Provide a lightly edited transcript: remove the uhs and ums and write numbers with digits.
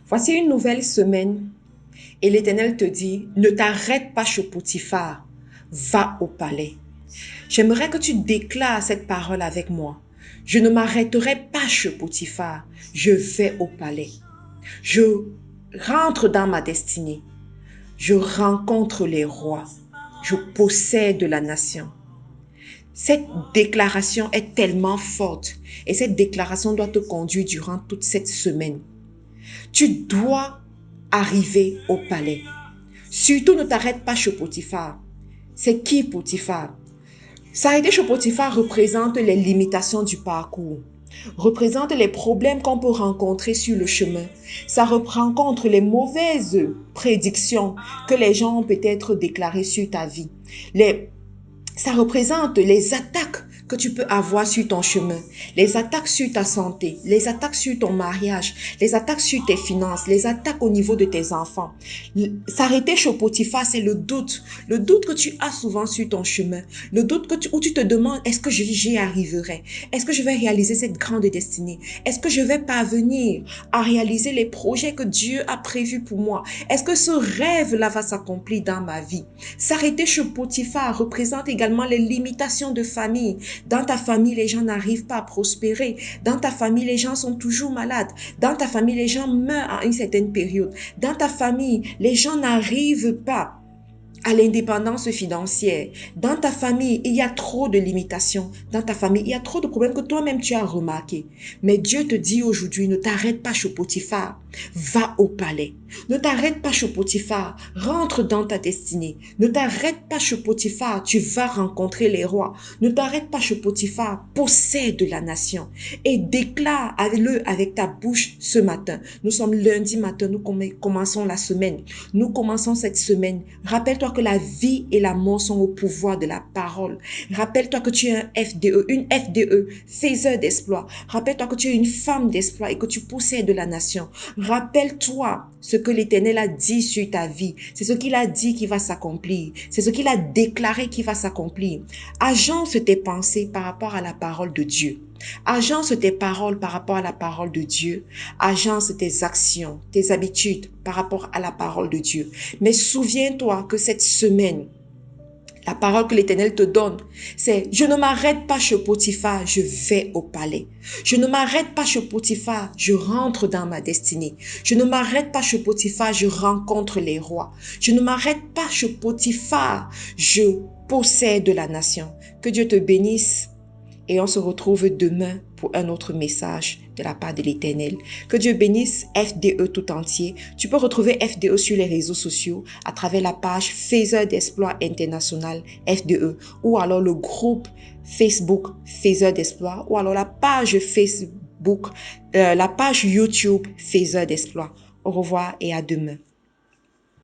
Voici une nouvelle semaine et l'Éternel te dit, ne t'arrête pas chez Potiphar, va au palais. J'aimerais que tu déclares cette parole avec moi. Je ne m'arrêterai pas chez Potiphar, je vais au palais. Je rentre dans ma destinée. Je rencontre les rois. Je possède la nation. Cette déclaration est tellement forte et cette déclaration doit te conduire durant toute cette semaine. Tu dois arriver au palais. Surtout ne t'arrête pas chez Potiphar. C'est qui Potiphar? S'arrêter chez Potiphar représente les limitations du parcours, représente les problèmes qu'on peut rencontrer sur le chemin. Ça rencontre les mauvaises prédictions que les gens ont peut-être déclarées sur ta vie. Ça représente les attaques que tu peux avoir sur ton chemin, les attaques sur ta santé, les attaques sur ton mariage, les attaques sur tes finances, les attaques au niveau de tes enfants. S'arrêter chez Potiphar, c'est le doute que tu as souvent sur ton chemin, le doute où tu te demandes, est-ce que j'y arriverai? Est-ce que je vais réaliser cette grande destinée? Est-ce que je vais parvenir à réaliser les projets que Dieu a prévus pour moi? Est-ce que ce rêve-là va s'accomplir dans ma vie? S'arrêter chez Potiphar représente également les limitations de famille. Dans ta famille, les gens n'arrivent pas à prospérer. Dans ta famille, les gens sont toujours malades. Dans ta famille, les gens meurent à une certaine période. Dans ta famille, les gens n'arrivent pas à l'indépendance financière. Dans ta famille, il y a trop de limitations. Dans ta famille, il y a trop de problèmes que toi-même tu as remarqué. Mais Dieu te dit aujourd'hui, ne t'arrête pas chez Potiphar, va au palais. Ne t'arrête pas chez Potiphar, rentre dans ta destinée. Ne t'arrête pas chez Potiphar, tu vas rencontrer les rois. Ne t'arrête pas chez Potiphar, possède la nation. Et déclare-le avec ta bouche ce matin. Nous sommes lundi matin, nous commençons la semaine. Nous commençons cette semaine. Rappelle-toi que la vie et la mort sont au pouvoir de la parole. Rappelle-toi que tu es un FDE, une FDE, faiseur d'exploit. Rappelle-toi que tu es une femme d'exploit et que tu possèdes la nation. Rappelle-toi ce que l'Éternel a dit sur ta vie. C'est ce qu'il a dit qui va s'accomplir. C'est ce qu'il a déclaré qui va s'accomplir. Agence tes pensées par rapport à la parole de Dieu. Agence tes paroles par rapport à la parole de Dieu. Agence tes actions, tes habitudes par rapport à la parole de Dieu. Mais souviens-toi que cette semaine, la parole que l'Éternel te donne, c'est « Je ne m'arrête pas chez Potiphar, je vais au palais. Je ne m'arrête pas chez Potiphar, je rentre dans ma destinée. Je ne m'arrête pas chez Potiphar, je rencontre les rois. Je ne m'arrête pas chez Potiphar, je possède la nation. » Que Dieu te bénisse. Et on se retrouve demain pour un autre message de la part de l'Éternel. Que Dieu bénisse FDE tout entier. Tu peux retrouver FDE sur les réseaux sociaux à travers la page Faiseur d'Exploit International FDE ou alors le groupe Facebook Faiseur d'Exploit ou alors la page Facebook, la page YouTube Faiseur d'Exploit. Au revoir et à demain.